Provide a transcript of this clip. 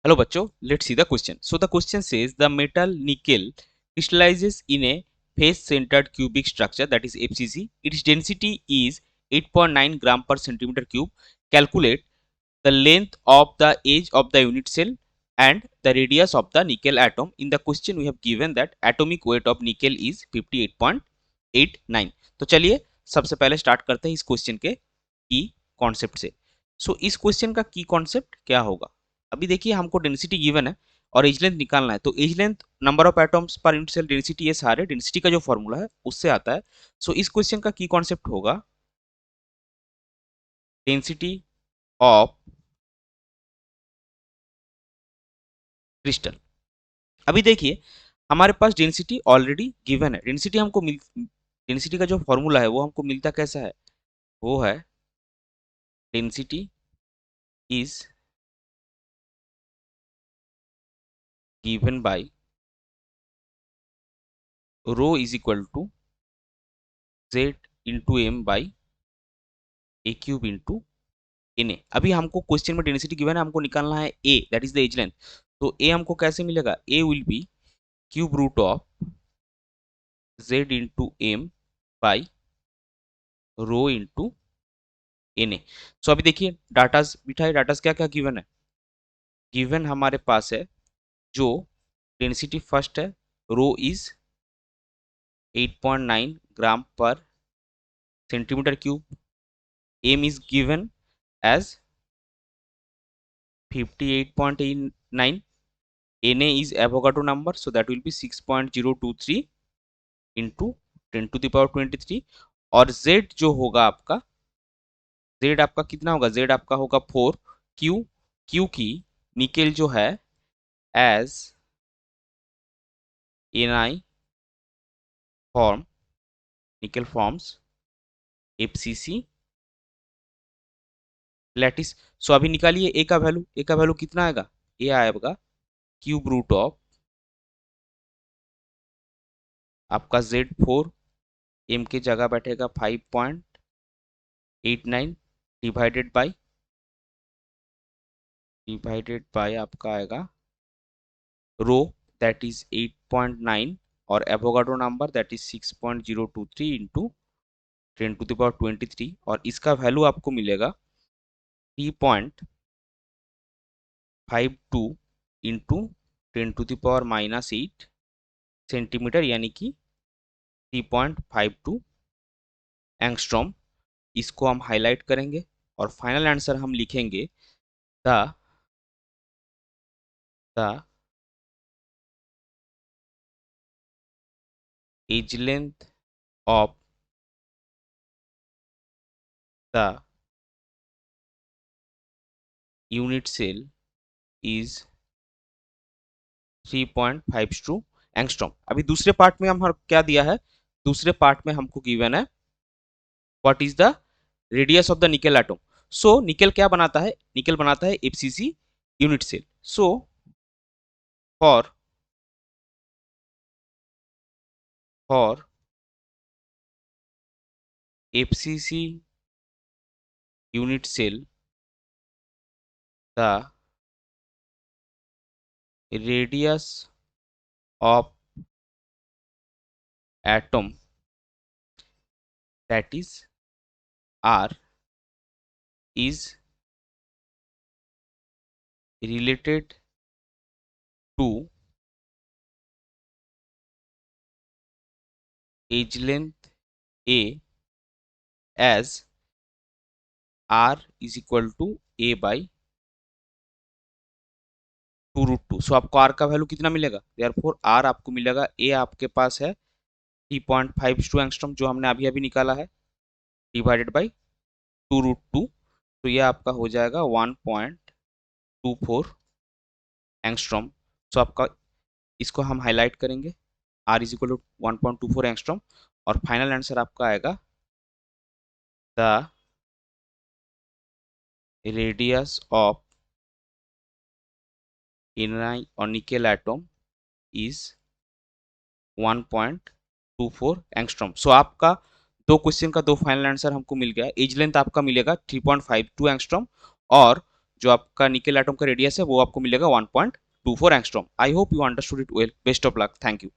Hello bachcho, let's see the question. So the question says the metal nickel crystallizes in a face-centered cubic structure, that is FCC. Its density is 8.9 gram per centimeter cube. Calculate the length of the edge of the unit cell and the radius of the nickel atom. In the question we have given that atomic weight of nickel is 58.89. तो चलिए सबसे पहले start करते हैं इस question के की concept से. सो इस क्वेश्चन का की कॉन्सेप्ट क्या होगा. अभी देखिए हमको डेंसिटी गिवन है और एज लेंथ निकालना है. तो edge length, number of atoms per unit cell, density, ये सारे डेंसिटी का जो फॉर्मूला है उससे आता है. सो इस क्वेश्चन का की कॉन्सेप्ट होगा डेंसिटी ऑफ क्रिस्टल. अभी देखिए हमारे पास डेंसिटी ऑलरेडी गिवन है. डेंसिटी हमको डेंसिटी का जो फॉर्मूला है वो हमको मिलता कैसा है, वो है density is given by rho is equal to Z into M by a cube into N A. अभी हमको क्वेश्चन में डेंसिटी गिवन है, हमको निकालना है a, that is the edge length. तो ए हमको कैसे मिलेगा, a will be cube root of Z into M by rho into N A. So अभी देखिए डाटाज बिठाए, डाटाज क्या क्या गिवन है. गिवन हमारे पास है जो डेंसिटी फर्स्ट है, रो is 8.9 gram per centimetre cube. M is given as 58.89. Na is Avogadro number, so that will be 6.023 into 10 to the power 23. और Z जो होगा आपका, Z आपका कितना होगा, Z आपका होगा 4. Q की निकेल जो है as Na form, nickel forms FCC lattice. So अभी निकालिए ए का वैल्यू. ए का वैल्यू कितना आएगा, ए आएगा क्यूब रूट ऑफ आपका Z4, एम की जगह बैठेगा 5.89 डिवाइडेड बाय आपका आएगा रो दैट इज 8.9 और Avogadro number that is 6.023 into 10 to the power 23. और इसका वैल्यू आपको मिलेगा 3.52 into 10 to the power -8 centimetre, यानी कि 3.52 एंगस्ट्रॉम. इसको हम हाईलाइट करेंगे और फाइनल आंसर हम लिखेंगे the edge length of the unit cell is 3.52 angstrom. अभी दूसरे पार्ट में हम क्या दिया है, दूसरे पार्ट में हमको गिवन है what is the radius of the nickel atom. So nickel क्या बनाता है, निकेल बनाता है FCC unit cell. So for FCC unit cell the radius of atom that is R is related to edge length A as R is equal to A by 2√2. सो आपको R का value कितना मिलेगा, therefore R आपको मिलेगा, A आपके पास है 3.52 angstrom जो हमने अभी अभी निकाला है, डिवाइडेड बाई 2√2. तो ये आपका हो जाएगा 1.24 एंगस्ट्रॉम. सो आपका इसको हम हाईलाइट करेंगे, R is equal to 1.24 angstrom. और फाइनल आंसर आपका आएगा द रेडियस ऑफ Ni और nickel atom is 1.24 angstrom. So आपका दो क्वेश्चन का दो फाइनल आंसर हमको मिल गया. एज लेंथ आपका मिलेगा 3.52 एंगस्ट्रॉम और जो आपका निकेल एटम का रेडियस है वो आपको मिलेगा 1.24 angstrom. I hope you understood it well. Best of luck. Thank you.